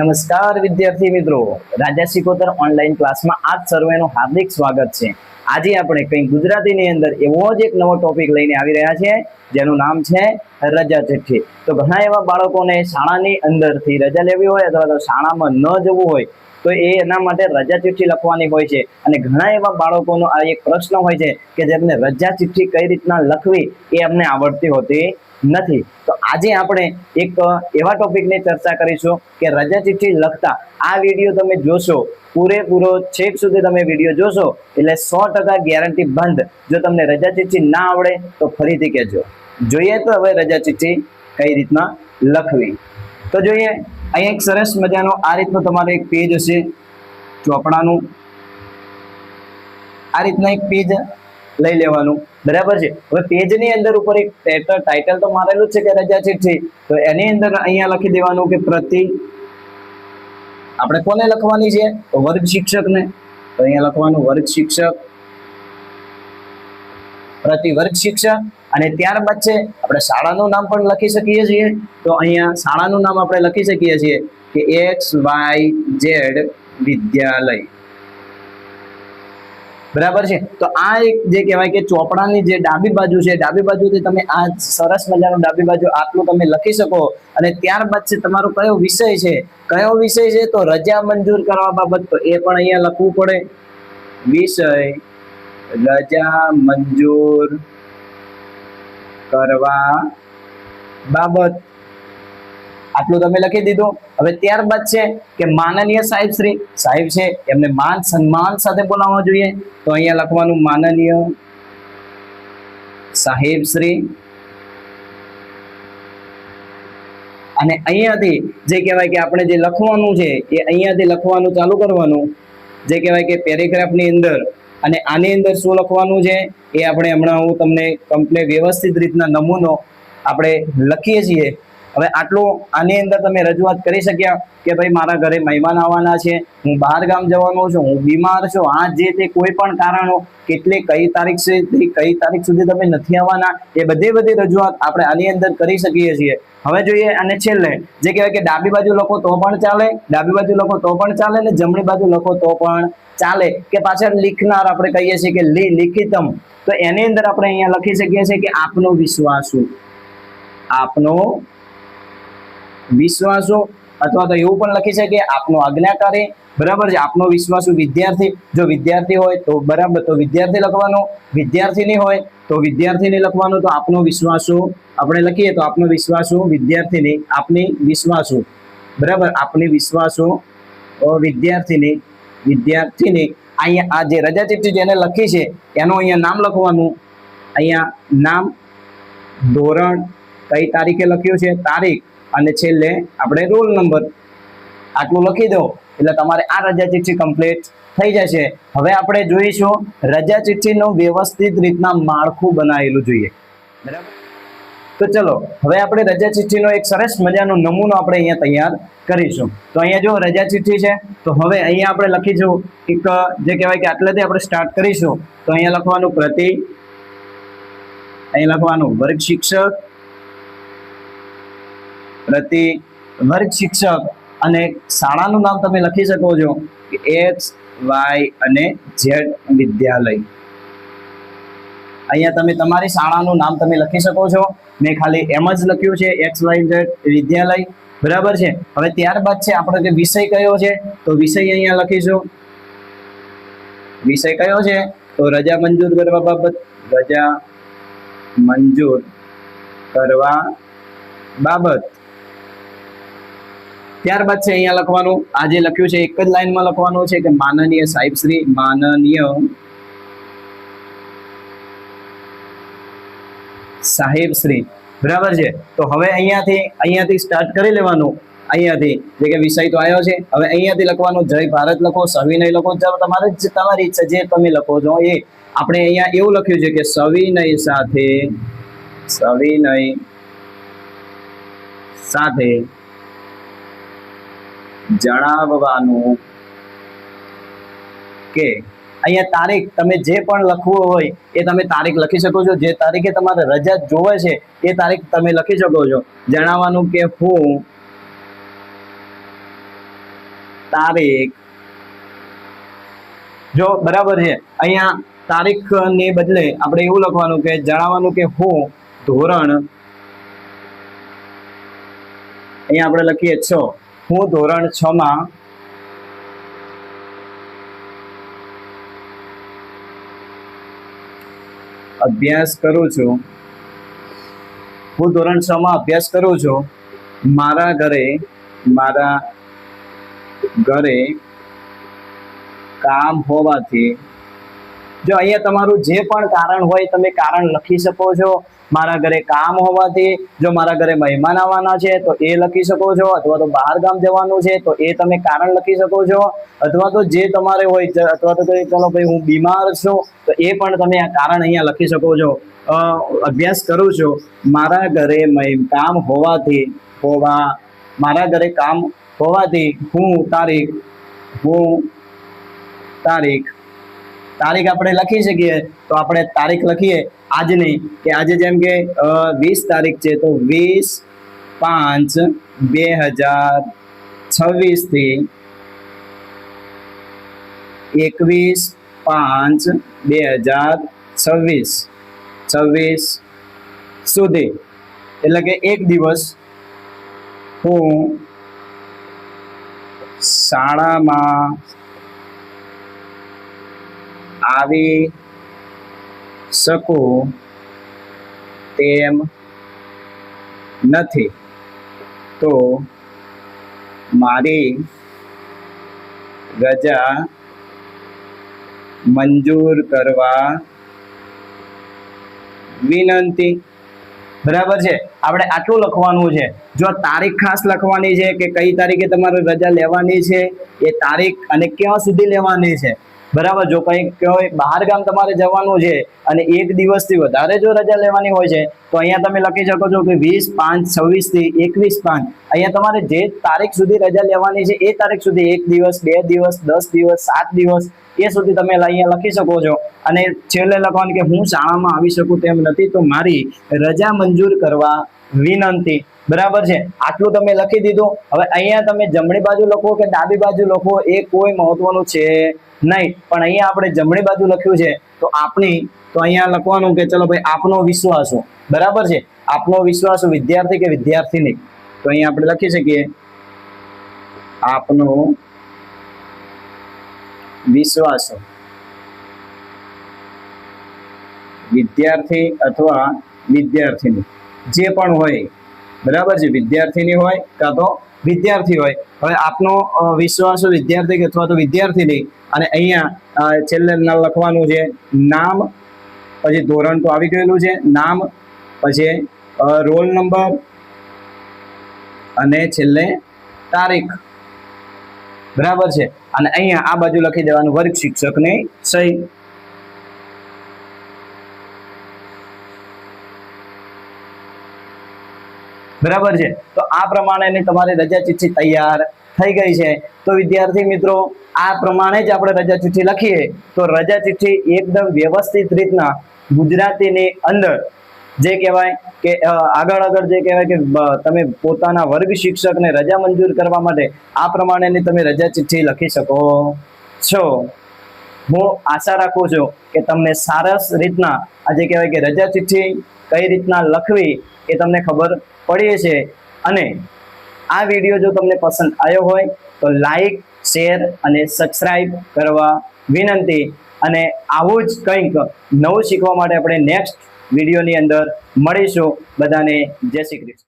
નમસ્કાર વિદ્યાર્થી મિત્રો, રાજા શિકોતર ઓનલાઈન ક્લાસમાં આપ સર્વેનું હાર્દિક સ્વાગત છે। આજે આપણે કંઈ ગુજરાતીની અંદર એવો જ એક નવો ટોપિક લઈને આવી રહ્યા છે જેનું નામ છે રજા ચિઠ્ઠી। તો ઘણા એવા બાળકોને શાળાની અંદરથી રજા લેવી હોય અથવા તો શાળામાં ન જવું હોય તો એના માટે રજા ચિઠ્ઠી લખવાની હોય છે અને ઘણા એવા બાળકોનો આ એક પ્રશ્ન હોય છે કે જેમને રજા ચિઠ્ઠી કઈ રીતના લખવી એ અમને આવડતી હોતી નથી। તો આજે આપણે એક એવા ટોપિકની ચર્ચા કરીશું કે રજા ચિઠ્ઠી લખતા આ વિડીયો તમે જોશો, પૂરેપૂરો છેક સુધી તમે વિડીયો જોશો એટલે 100% ગેરંટી બંધ। જો તમને રજા ચિઠ્ઠી ના આવડે તો ફરીથી કહેજો। જોઈએ તો હવે રજા ચિઠ્ઠી કઈ રીતના લખવી। તો જોઈએ, અહીં એક સરસ મજાનો આ રીતનું તમારે એક પેજ હશે ચોપડાનું। આ રીતના એક પેજ લઈ લેવાનું, બરાબર છે। હવે પેજની અંદર ઉપર એક ટાઇટલ તો મારેલું છે કે રજા ચિઠ્ઠી, તો એની અંદર અહીંયા લખી દેવાનું કે પ્રતિ, આપણે કોને લખવાની છે તો વર્ગ શિક્ષકને, તો અહીંયા લખવાનું વર્ગ શિક્ષક, પ્રતિ વર્ગ શિક્ષક। અને ત્યારબાદ છે આપણે શાળાનું નામ પણ લખી શકીએ છીએ, તો અહીંયા શાળાનું નામ આપણે લખી શકીએ છીએ કે XYZ વિદ્યાલય, બરાબર છે। તો આ એક જે કહેવાય કે ચોપડાની જે ડાબી બાજુ છે, ડાબી બાજુથી તમે આ સરસ મજાનું ડાબી બાજુ આટલું તમે લખી શકો। અને ત્યારબાદ છે તમારો કયો વિષય છે, કયો વિષય છે તો રજા મંજૂર કરવા બાબત, તો એ પણ અહીંયા લખવું પડે, વિષય રજા મંજૂર કરવા બાબત, આટલું તમે લખી દીધું। હવે ત્યારબાદ છે કે માનનીય સાહેબ શ્રી, સાહેબ છે એમને માન સન્માન સાથે બોલાવવા જોઈએ, તો અહીંયા લખવાનું માનનીય સાહેબ શ્રી। અને અહીંયાથી જે કહેવાય કે આપણે જે લખવાનું છે એ અહીંયાથી લખવાનું ચાલુ કરવાનું, જે કહેવાય કે પેરેગ્રાફની અંદર। અને આની અંદર શું લખવાનું છે એ આપણે હમણાં હું તમને કમ્પ્લીટ વ્યવસ્થિત રીતના નમૂનો આપણે લખીએ છીએ। હવે આટલું આની અંદર તમે રજૂઆત કરી શક્યા કે ભાઈ મારા ઘરે મહેમાન આવવાના છે, હું બહાર ગામ જવાનો છું, હું બીમાર છું, આ જે તે કોઈ પણ કારણો, કેટલી કઈ તારીખ સુધી કઈ તારીખ સુધી તમે નથી આવવાના, એ બધી રજૂઆત આપણે આની અંદર કરી શકીએ છીએ। હવે જોઈએ, અને છેલ્લે જે કહેવાય કે ડાબી બાજુ લખો તો પણ ચાલે, ડાબી બાજુ લખો તો પણ ચાલે, ને જમણી બાજુ લખો તો પણ ચાલે, કે પાછળ લીખનાર આપણે કહીએ છીએ કે લિખિતમ, તો એની અંદર આપણે અહીંયા લખી શકીએ છીએ કે આપનો વિશ્વાસુ, આપનો વિશ્વાસુ, અથવા તો એવું પણ લખી શકીએ આપનો આજ્ઞાકારી, બરાબર છે। આપનો વિશ્વાસુ વિદ્યાર્થી, જો વિદ્યાર્થી હોય તો બરાબર તો વિદ્યાર્થી લખવાનું, વિદ્યાર્થીની હોય તો વિદ્યાર્થીની લખવાનું। તો આપનો વિશ્વાસુ આપણે લખીએ તો આપનો વિશ્વાસુ વિદ્યાર્થીની, આપની વિશ્વાસુ, બરાબર, આપની વિશ્વાસુ વિદ્યાર્થીની, વિદ્યાર્થીની। અહીંયા આ જે રજા ચિઠ્ઠી જેને લખી છે એનું અહીંયા નામ લખવાનું, અહીંયા નામ, ધોરણ, કઈ તારીખે લખ્યું છે તારીખ, અને છેલ્લે આપણે રોલ નંબર, આટલું લખી દો એટલે તમારે આ રજા ચિઠ્ઠી કમ્પ્લીટ થઈ જશે। હવે આપણે જોઈશું રજા ચિઠ્ઠીનું વ્યવસ્થિત રીતના માળખું બનાવેલું જોઈએ, બરાબર। તો ચલો હવે આપણે રજા ચિઠ્ઠીનો એક સરસ મજાનો નમૂનો આપણે અહીંયા તૈયાર કરીશું। તો અહીંયા જો રજા ચિઠ્ઠી છે, તો હવે અહીંયા આપણે લખીશું એક જે કહેવાય કે આટલેથી આપણે સ્ટાર્ટ કરીશું, તો અહીંયા લખવાનું પ્રતિ, અહીંયા લખવાનું વર્ગ શિક્ષક, પ્રતિ વર્ગ શિક્ષક, અને શાળાનું નામ તમે લખી શકો છો કે XY અને Z વિદ્યાલય। અહીંયા તમે તમારી શાળાનું નામ તમે લખી શકો છો, મેં ખાલી એમ જ લખ્યું છે XYZ વિદ્યાલય, બરાબર છે। હવે ત્યારબાદ છે આપણો જે વિષય કયો છે, તો વિષય અહીંયા લખીશું, વિષય કયો છે તો રજા મંજૂર કરવા બાબત, રજા મંજૂર કરવા બાબત। ત્યારબાદ છે અહીંયા લખવાનું, આ જે લખ્યું છે એક જ લાઈનમાં લખવાનું છે કે માનનીય સાહેબ શ્રી, માનનીય સાહેબ શ્રી, બરાબર છે। તો હવે અહીંયાથી સ્ટાર્ટ કરી લેવાનું, અહીંયાથી જે કે વિષય તો આવ્યો છે, હવે અહીંયાથી લખવાનું જય ભારત લખો, સવિનય લખો, તમારી ઈચ્છા જે તમે લખો છો એ। આપણે અહીંયા એવું લખ્યું છે કે સવિનય સાથે જણાવવાનું કે અહીંયા તારીખ, તમે જે પણ લખવું હોય એ તમે તારીખ લખી શકો છો, જે તારીખે તમારે રજા જોવે છે એ તારીખ તમે લખી શકો છો। જણાવવાનું કે હું તારીખ, જો બરાબર છે અહીંયા તારીખ ને બદલે આપણે એવું લખવાનું કે જણાવવાનું કે હું ધોરણ, અહીંયા આપણે લખીએ 6, હું ધોરણ 6 માં અભ્યાસ કરું છું, હું ધોરણ 6 માં અભ્યાસ કરું છું, મારા ઘરે કામ હોવાથી, જો અહીંયા તમારું જે પણ કારણ હોય તમે કારણ લખી શકો છો. મારા ઘરે કામ હોવાથી, જો મારા ઘરે મહેમાન આવવાના છે તો એ લખી શકો છો, અથવા તો બહાર ગામ જવાનું છે તો એ તમે કારણ લખી શકો છો, અથવા તો જે તમારે હોય, અથવા તો ચલો ભાઈ હું બીમાર છું તો એ પણ તમે આ કારણ અહીંયા લખી શકો છો. અભ્યાસ કરું છું, મારા ઘરે કામ હોવાથી, મારા ઘરે કામ હોવાથી હું તારીખ આપણે લખી શકીએ તો આપણે તારીખ લખીએ આજની, કે આજે જેમ કે 20 તારીખ છે તો 20/5/2026 થી 21/5/2026 સુધી, એટલે કે એક દિવસ હું શાળામાં આવી શકું તેમ નથી, તો મારી રજા મંજૂર કરવા વિનંતી. બરાબર છે, આપણે આટલું લખવાનું છે. જો તારીખ ખાસ લખવાની છે કે કઈ તારીખે તમારે રજા લેવાની છે, એ તારીખ અને ક્યાં સુધી લેવાની છે. બરાબર, જો કઈ બહાર ગામ તમારે જવાનું છે અને એક દિવસથી વધારે જો રજા લેવાની હોય છે તો અહીંયા તમે લખી શકો છો કે 20/5/26 થી 21/5. અહીંયા તમારે જે તારીખ સુધી રજા લેવાની છે એ તારીખ સુધી, 1 દિવસ, 2 દિવસ, 10 દિવસ, 7 દિવસ, એ સુધી તમે અહીંયા લખી શકો છો. અને છેલ્લે લખવાનું કે હું શાળામાં આવી શકું તેમ નથી, તો મારી રજા મંજૂર કરવા વિનંતી. બરાબર છે, આટલું તમે લખી દીધું. હવે અહીંયા તમે જમણી બાજુ લખો કે ડાબી બાજુ લખો એ કોઈ મહત્વનું છે નહીં, પણ અહીંયા આપણે જમણી બાજુ લખ્યું છે તો અહીંયા લખવાનું કે ચલો ભાઈ આપનો વિશ્વાસો. બરાબર છે, આપનો વિશ્વાસો વિદ્યાર્થી કે વિદ્યાર્થીની, તો અહીંયા આપણે લખી શકીએ આપનો વિશ્વાસો વિદ્યાર્થી અથવા વિદ્યાર્થીની જે પણ હોય. બરાબર છે, વિદ્યાર્થીની હોય કાં તો વિદ્યાર્થી હોય. હવે આપનો વિશ્વાસો વિદ્યાર્થી અથવા તો વિદ્યાર્થીની, અને અહીંયા છેલ્લે લખવાનું છે નામ, પછી ધોરણ તો આવી ગયેલું છે, નામ, પછી રોલ નંબર અને છેલ્લે તારીખ. બરાબર છે, અને અહીંયા આ બાજુ લખી દેવાનું વર્ગ શિક્ષકની સહી. બરાબર છે, તો આ પ્રમાણેની તમારી રજા ચિઠ્ઠી તૈયાર થઈ ગઈ છે. તો વિદ્યાર્થી મિત્રો, આ પ્રમાણે જ આપણે રજા ચિઠ્ઠી લખીએ તો રજા ચિઠ્ઠી એકદમ વ્યવસ્થિત રીતના ગુજરાતીની અંદર જે કહેવાય કે આગળ જે કહેવાય કે તમે પોતાના વર્ગ શિક્ષકને રજા મંજૂર કરવા માટે આ પ્રમાણેની તમે રજા ચિઠ્ઠી લખી શકો છો. હું આશા રાખું છું કે તમને સરસ રીતના આ જે કહેવાય કે રજા ચિઠ્ઠી કઈ રીતના લખવી એ તમને ખબર પડી છે. અને આ વિડીયો જો તમને પસંદ આવ્યો હોય તો લાઈક, શેર અને સબસ્ક્રાઇબ કરવા વિનંતી. અને આવું જ કંઈક નવું શીખવા માટે આપણે નેક્સ્ટ વિડીયોની અંદર મળીશું. બધાને જય શ્રી કૃષ્ણ.